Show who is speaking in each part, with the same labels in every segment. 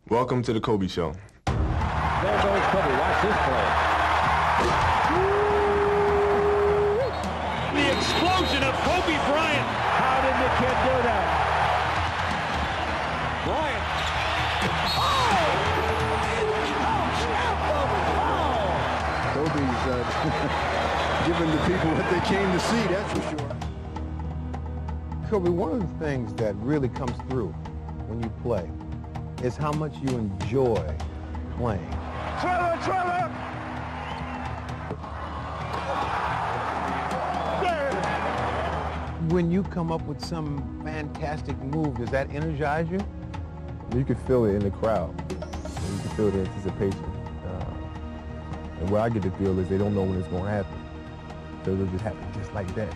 Speaker 1: Welcome to the Kobe Show.
Speaker 2: There goes Kobe. Watch this play. The explosion of Kobe Bryant. How did the kid do that? Bryant.
Speaker 3: Kobe's giving the people what they came to see, that's for sure.
Speaker 4: Kobe, one of the things that really comes through when you play is how much you enjoy playing.
Speaker 2: Trevor!
Speaker 4: When you come up with some fantastic move, does that energize you?
Speaker 5: You can feel it in the crowd. You can feel the anticipation. And what I get to feel is they don't know when it's going to happen. So it'll just happen just like that.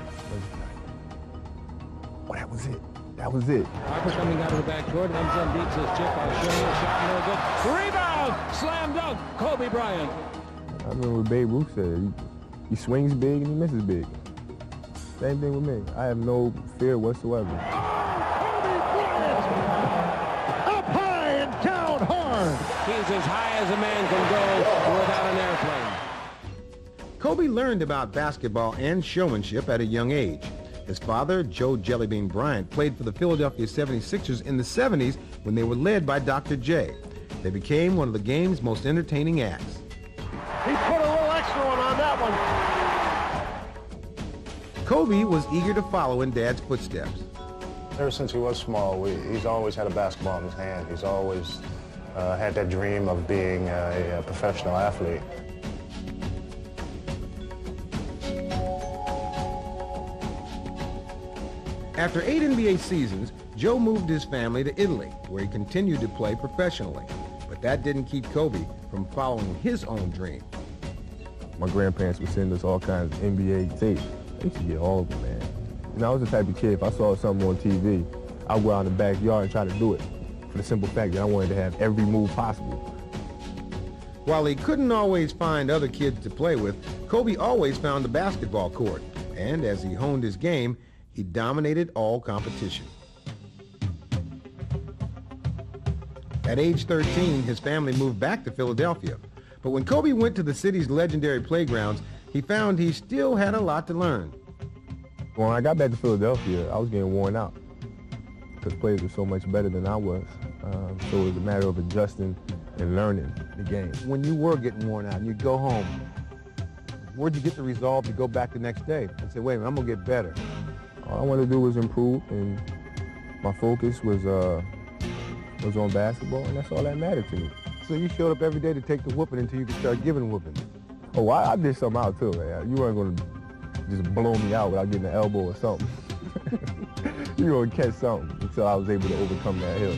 Speaker 5: Oh, that was it. That was it.
Speaker 2: Harper coming out of the backcourt. Ends beats his chip. I'll show you a shot. No good. Rebound! Slam dunk. Kobe Bryant.
Speaker 5: I remember what Babe Ruth said. He swings big and he misses big. Same thing with me. I have no fear whatsoever.
Speaker 2: Kobe Bryant! Up high and down hard. He's as high as a man can go without an airplane.
Speaker 4: Kobe learned about basketball and showmanship at a young age. His father, Joe Jellybean Bryant, played for the Philadelphia 76ers in the 70s when they were led by Dr. J. They became one of the game's most entertaining acts.
Speaker 2: He put a little extra one on that one.
Speaker 4: Kobe was eager to follow in Dad's footsteps.
Speaker 6: Ever since he was small, he's always had a basketball in his hand. He's always had that dream of being a professional athlete.
Speaker 4: After 8 NBA seasons, Joe moved his family to Italy, where he continued to play professionally. But that didn't keep Kobe from following his own dream.
Speaker 5: My grandparents would send us all kinds of NBA tapes. I used to get all of them, man. And I was the type of kid, if I saw something on TV, I'd go out in the backyard and try to do it. For the simple fact that I wanted to have every move possible.
Speaker 4: While he couldn't always find other kids to play with, Kobe always found the basketball court. And as he honed his game, he dominated all competition. At age 13, his family moved back to Philadelphia. But when Kobe went to the city's legendary playgrounds, he found he still had a lot to learn.
Speaker 5: When I got back to Philadelphia, I was getting worn out because players were so much better than I was. So it was a matter of adjusting and learning the game.
Speaker 4: When you were getting worn out and you'd go home, where'd you get the resolve to go back the next day and say, wait a minute, I'm going to get better?
Speaker 5: All I wanted to do was improve, and my focus was on basketball, and that's all that mattered to me.
Speaker 4: So you showed up every day to take the whooping until you could start giving whooping.
Speaker 5: Oh, I did something out too, man. You weren't going to just blow me out without getting an elbow or something. You were going to catch something until I was able to overcome that hill.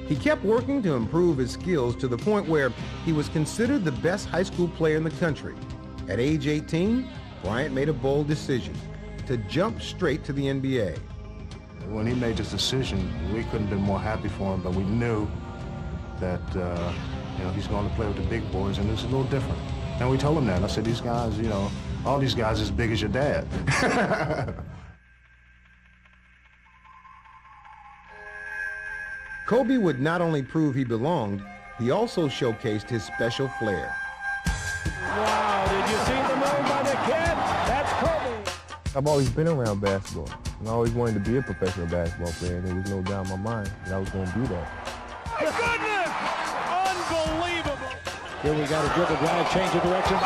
Speaker 4: He kept working to improve his skills to the point where he was considered the best high school player in the country. At age 18, Bryant made a bold decision to jump straight to the NBA.
Speaker 6: When he made this decision, we couldn't have been more happy for him, but we knew that he's going to play with the big boys, and it's a little different. And we told him that. I said, these guys, all these guys as big as your dad.
Speaker 4: Kobe would not only prove he belonged, he also showcased his special flair.
Speaker 2: Wow, did you see the move by the kid? That's Kobe.
Speaker 5: I've always been around basketball, and I always wanted to be a professional basketball player, and there was no doubt in my mind that I was going to do that.
Speaker 2: Goodness! Unbelievable!
Speaker 7: Here we got a dribble drive, change of direction.
Speaker 2: Oh!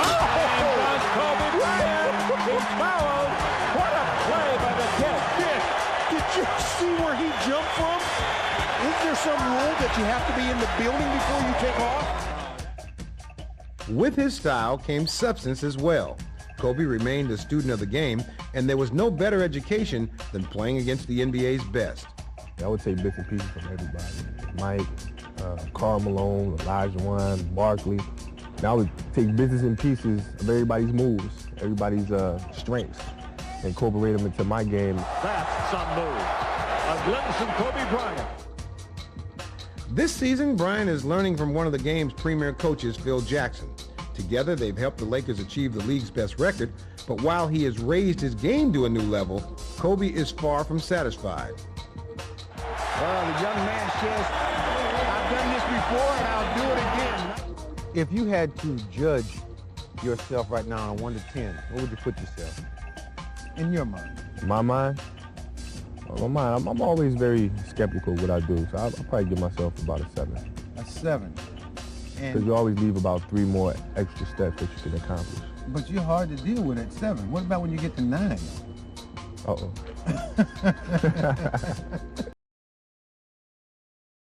Speaker 2: Does Kobe Bryant! He's fouled! What a play by the kid!
Speaker 3: Did you see where he jumped from? Is there some rule that you have to be in the building before you take off?
Speaker 4: With his style came substance as well. Kobe remained a student of the game, and there was no better education than playing against the NBA's best.
Speaker 5: I would take bits and pieces from everybody. Mike, Karl Malone, Elijah Wan, Barkley. And I would take bits and pieces of everybody's moves, everybody's strengths, and incorporate them into my game.
Speaker 2: That's some move. A glimpse of Kobe Bryant.
Speaker 4: This season, Bryant is learning from one of the game's premier coaches, Phil Jackson. Together, they've helped the Lakers achieve the league's best record, but while he has raised his game to a new level, Kobe is far from satisfied.
Speaker 7: Well, the young man says, I've
Speaker 3: done this before, and I'll do it again.
Speaker 4: If you had to judge yourself right now on 1 to 10, what would you put yourself? In your mind.
Speaker 5: In my mind? My mind, I'm always very skeptical of what I do, so I'll probably give myself about a 7.
Speaker 4: A 7.
Speaker 5: Because you always leave about 3 more extra steps that you can accomplish.
Speaker 4: But you're hard to deal with at 7. What about when you get to 9?
Speaker 5: Uh-oh.